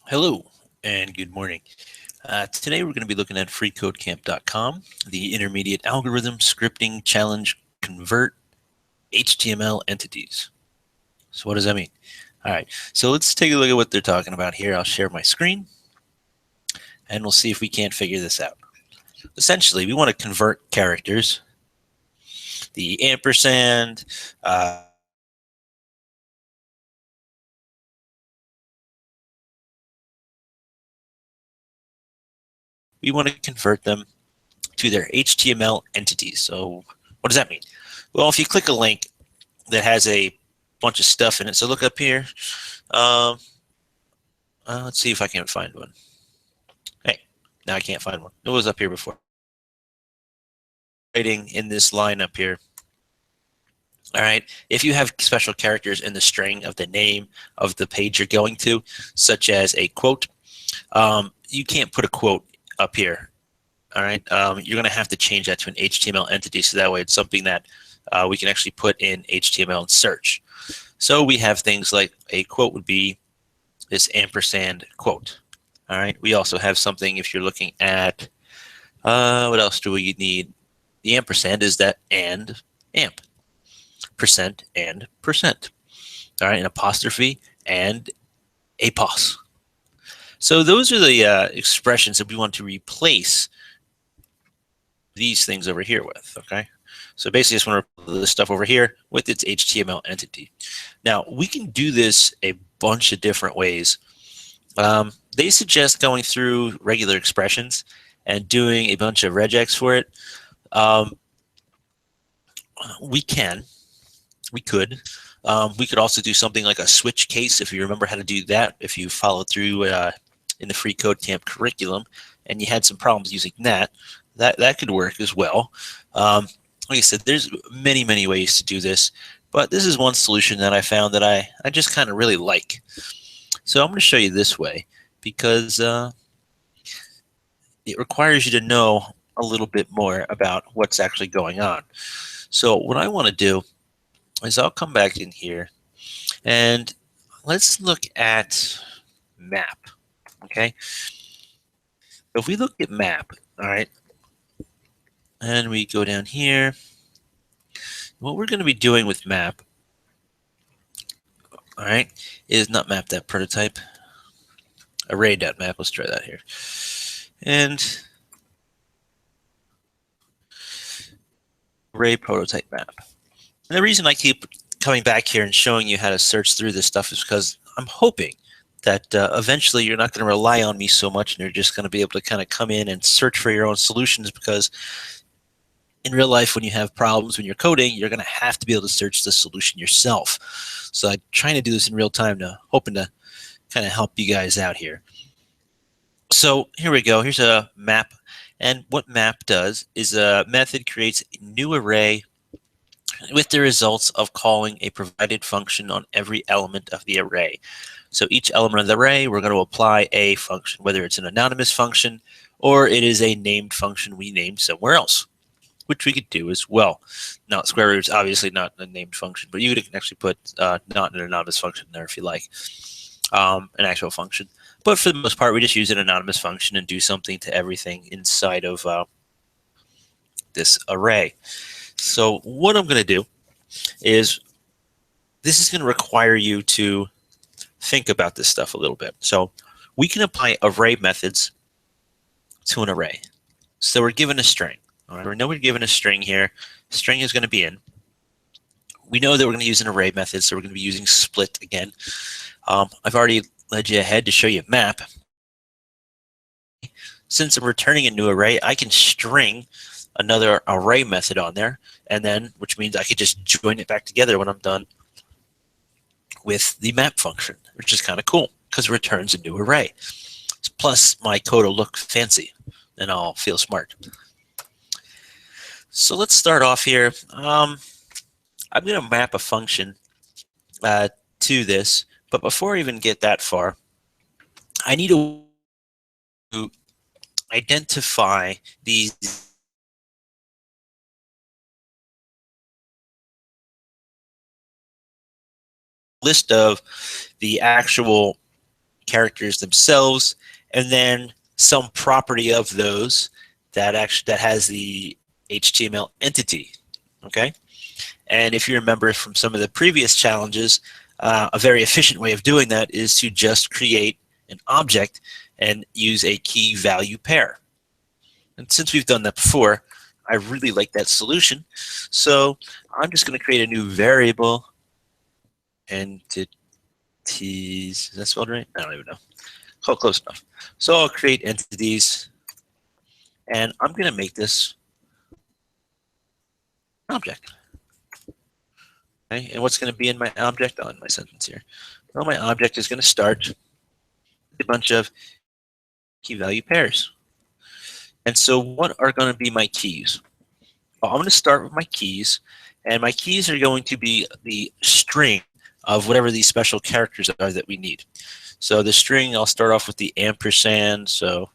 Hello and good morning. Today we're going to be looking at freeCodeCamp.com, the Intermediate Algorithm Scripting Challenge Convert HTML Entities. So what does that mean? All right, so let's take a look at what they're talking about here. I'll share my screen and we'll see if we can't figure this out. Essentially, we want to convert characters, the ampersand, we want to convert them to their HTML entities. So what does that mean? Well, if you click a link that has a bunch of stuff in it, so look up here. Let's see if I can find one. Hey, now I can't find one. It was up here before. Writing in this line up here. All right, if you have special characters in the string of the name of the page you're going to, such as a quote, you can't put a quote up here. All right, you're going to have to change that to an HTML entity, so that way it's something that we can actually put in HTML and search. So we have things like a quote would be this ampersand quote. All right, we also have something if you're looking at, what else do we need? The ampersand is that and amp, percent and percent. All right, an apostrophe and apos. So those are the expressions that we want to replace these things over here with, okay? So basically just want to replace this stuff over here with its HTML entity. Now, we can do this a bunch of different ways. They suggest going through regular expressions and doing a bunch of regex for it. We could. We could also do something like a switch case if you remember how to do that, if you followed through in the freeCodeCamp curriculum and you had some problems using that could work as well. Like I said, there's many ways to do this, but this is one solution that I found that I just kind of really like. So I'm going to show you this way because it requires you to know a little bit more about what's actually going on. So what I want to do is I'll come back in here and let's look at map. Okay, if we look at map, all right, and we go down here, what we're going to be doing with map, all right, is not map.prototype, array.map. Let's try that here. And array prototype map. And the reason I keep coming back here and showing you how to search through this stuff is because I'm hoping that eventually you're not going to rely on me so much and you're just going to be able to kind of come in and search for your own solutions, because in real life, when you have problems when you're coding, you're going to have to be able to search the solution yourself. So I'm trying to do this in real time, hoping to kind of help you guys out here. So here we go. Here's a map. And what map does is a method creates a new array with the results of calling a provided function on every element of the array. So each element of the array, we're going to apply a function, whether it's an anonymous function or it is a named function we named somewhere else, which we could do as well. Now, square root is obviously not a named function, but you can actually put not an anonymous function there if you like, an actual function. But for the most part, we just use an anonymous function and do something to everything inside of this array. So what I'm going to do is this is going to require you to think about this stuff a little bit. So we can apply array methods to an array. So we're given a string. All right, we know we're given a string here. String is going to be in. We know that we're going to use an array method, so we're going to be using split again. I've already led you ahead to show you map. Since I'm returning a new array, I can string another array method on there, and then, which means I could just join it back together when I'm done with the map function, which is kind of cool because it returns a new array. Plus, my code will look fancy and I'll feel smart. So let's start off here. I'm going to map a function to this, but before I even get that far, I need to identify these list of the actual characters themselves, and then some property of those that has the HTML entity. Okay, and if you remember from some of the previous challenges, a very efficient way of doing that is to just create an object and use a key value pair. And since we've done that before, I really like that solution. So I'm just going to create a new variable, entities. Is that spelled right? I don't even know. Oh, close enough. So I'll create entities, and I'm going to make this an object. Okay, and what's going to be in my object? Oh, in my sentence here. Well, my object is going to start with a bunch of key value pairs. And so what are going to be my keys? Well, I'm going to start with my keys, and my keys are going to be the string of whatever these special characters are that we need. So the string, I'll start off with the ampersand. So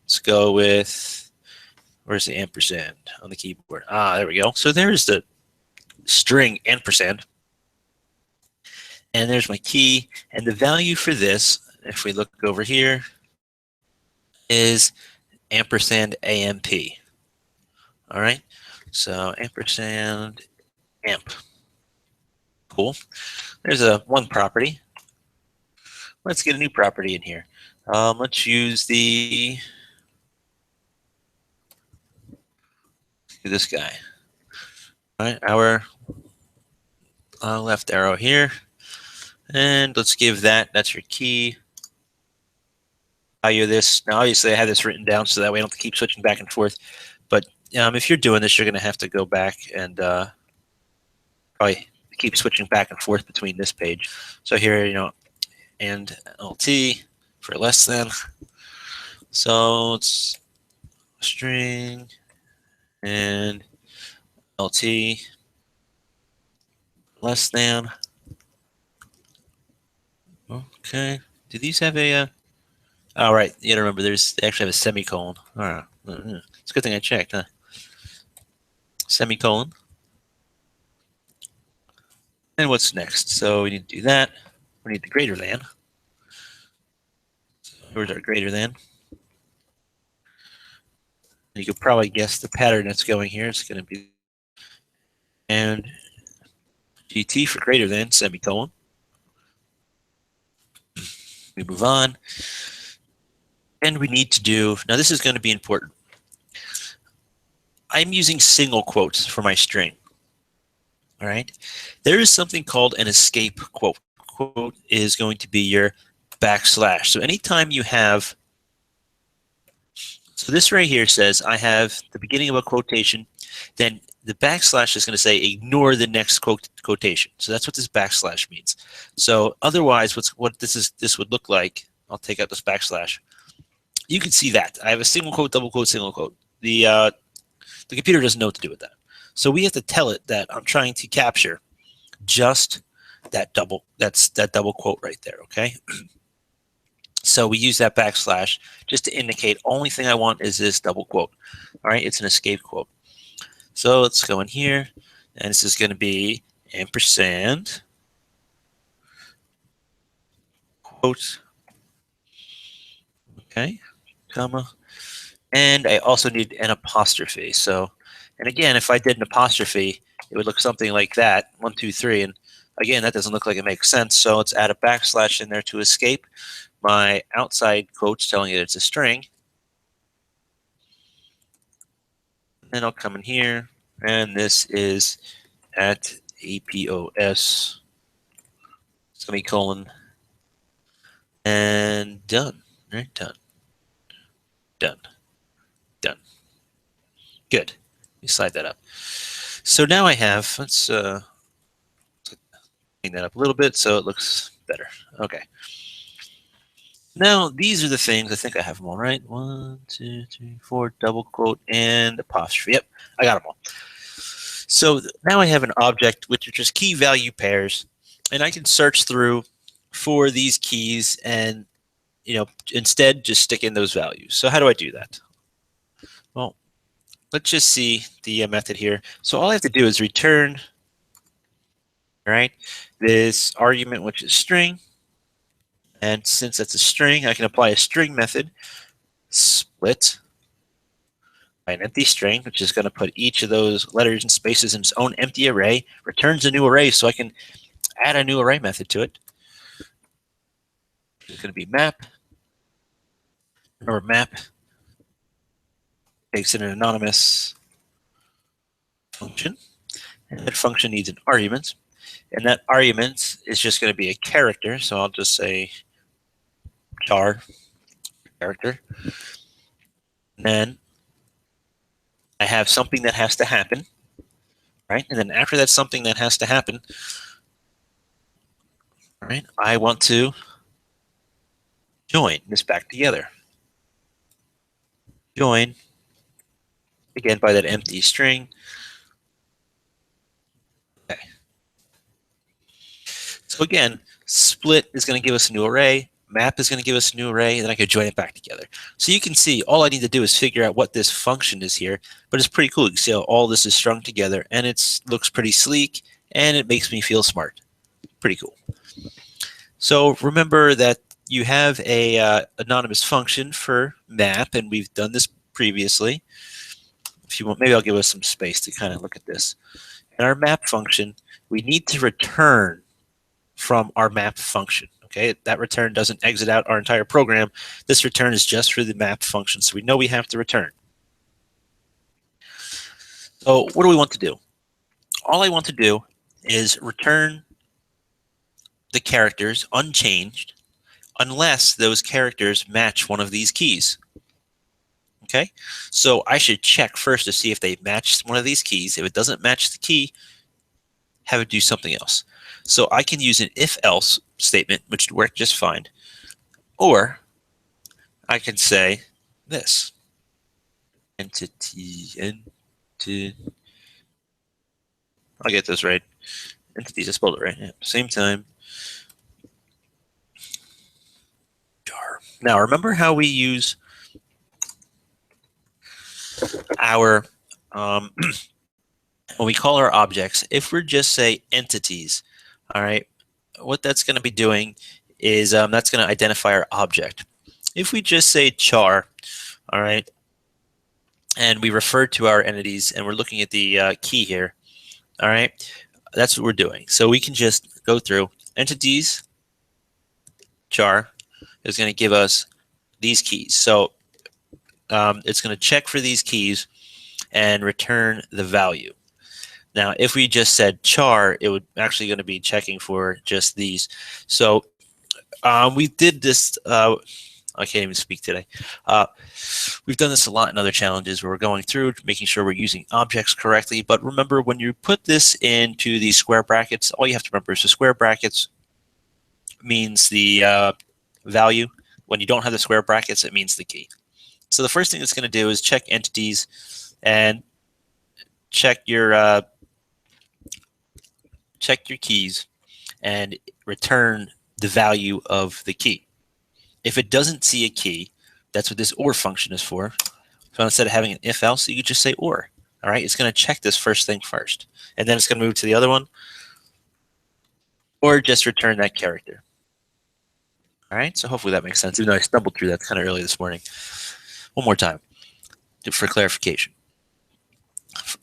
let's go with, where's the ampersand on the keyboard? Ah, there we go. So there's the string ampersand. And there's my key. And the value for this, if we look over here, is ampersand AMP. All right. So ampersand amp. Cool. There's one property. Let's get a new property in here. Let's use this guy. All right, our left arrow here, and let's give that's your key value of this. Now, obviously, I have this written down so that way I don't have to keep switching back and forth. But if you're doing this, you're going to have to go back and probably keep switching back and forth between this page. So here, and LT for less than. So it's string and LT less than. Okay. Do these have a? Oh, right. You gotta remember, they actually have a semicolon. All right. It's a good thing I checked, huh? Semicolon. And what's next? So we need to do that. We need the greater than. So where's our greater than? You could probably guess the pattern that's going here. It's going to be and GT for greater than, semicolon. We move on. And we need to do, now this is going to be important. I'm using single quotes for my string. All right. There is something called an escape quote. Quote is going to be your backslash. So anytime you have, so this right here says I have the beginning of a quotation, then the backslash is going to say ignore the next quotation. So that's what this backslash means. So otherwise, what this would look like, I'll take out this backslash. You can see that I have a single quote, double quote, single quote. The computer doesn't know what to do with that. So we have to tell it that I'm trying to capture just that double quote right there. Okay. So we use that backslash just to indicate only thing I want is this double quote. All right, it's an escape quote. So let's go in here, and this is going to be ampersand quote. Okay, comma, and I also need an apostrophe. So, and again, if I did an apostrophe, it would look something like that. 1, 2, 3, and again, that doesn't look like it makes sense. So let's add a backslash in there to escape my outside quotes telling it it's a string. Then I'll come in here, and this is at APOS semicolon, and done. Right, done. Done. Done. Good. Let me slide that up. So now I have, let's clean that up a little bit so it looks better. Okay. Now, these are the things, I think I have them all right. 1, 2, 3, 4, double quote, and apostrophe. Yep, I got them all. So now I have an object which are just key value pairs, and I can search through for these keys and, instead just stick in those values. So how do I do that? Well, let's just see the method here. So all I have to do is return, right, this argument, which is string. And since that's a string, I can apply a string method, split by an empty string, which is going to put each of those letters and spaces in its own empty array, returns a new array, so I can add a new array method to it. It's going to be map, or map takes in an anonymous function, and that function needs an argument, and that argument is just going to be a character, so I'll just say char character. And then I have something that has to happen, right? And then after that something that has to happen, right, I want to join this back together. Join, again, by that empty string. Okay. So again, split is going to give us a new array. Map is going to give us a new array, and then I can join it back together. So you can see all I need to do is figure out what this function is here, but it's pretty cool. You can see how all this is strung together, and it looks pretty sleek, and it makes me feel smart. Pretty cool. So remember that you have a anonymous function for map, and we've done this previously. If you want, maybe I'll give us some space to kind of look at this. In our map function, we need to return from our map function. Okay, that return doesn't exit out our entire program. This return is just for the map function, so we know we have to return. So what do we want to do? All I want to do is return the characters unchanged unless those characters match one of these keys. Okay, so I should check first to see if they match one of these keys. If it doesn't match the key, have it do something else. So I can use an if-else statement, which would work just fine. Or I can say this. Entity. I'll get this right. Entities, I spelled it right. Yeah. Same time. Now, remember how we use our when we call our objects, if we're just say entities, all right, what that's going to be doing is that's going to identify our object. If we just say char, all right, and we refer to our entities and we're looking at the key here, all right, that's what we're doing. So we can just go through entities, char is going to give us these keys. So it's going to check for these keys and return the value. Now, if we just said char, it would actually going to be checking for just these. So we did this. I can't even speak today. We've done this a lot in other challenges where we're going through, making sure we're using objects correctly. But remember, when you put this into these square brackets, all you have to remember is the square brackets means the value. When you don't have the square brackets, it means the key. So the first thing it's going to do is check entities and check your keys and return the value of the key. If it doesn't see a key, that's what this OR function is for. So instead of having an if else, you could just say OR. All right, it's going to check this first thing first, and then it's going to move to the other one, or just return that character. All right, so hopefully that makes sense. Even though I stumbled through that kind of early this morning. One more time for clarification.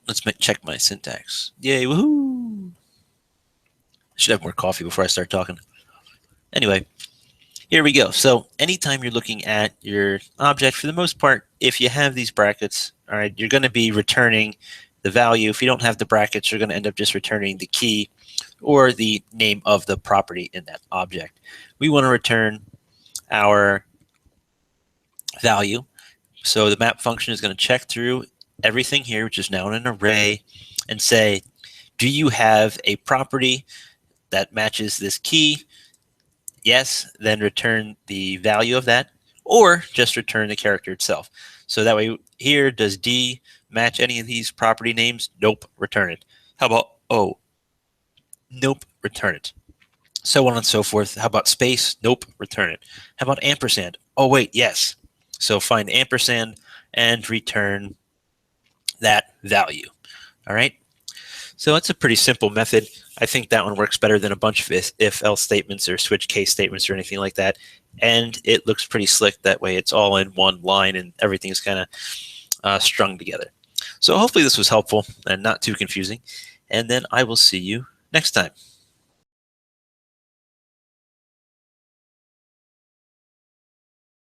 Let's check my syntax. Yay, woohoo! I should have more coffee before I start talking. Anyway, here we go. So anytime you're looking at your object, for the most part, if you have these brackets, all right, you're going to be returning the value. If you don't have the brackets, you're going to end up just returning the key or the name of the property in that object. We want to return our value. So the map function is going to check through everything here, which is now in an array, and say, do you have a property that matches this key? Yes, then return the value of that, or just return the character itself. So that way here, does D match any of these property names? Nope, return it. How about O? Nope, return it. So on and so forth. How about space? Nope, return it. How about ampersand? Oh wait, yes. So find ampersand and return that value. All right. So it's a pretty simple method. I think that one works better than a bunch of if-else statements or switch case statements or anything like that. And it looks pretty slick that way. It's all in one line and everything's kind of strung together. So hopefully this was helpful and not too confusing. And then I will see you next time.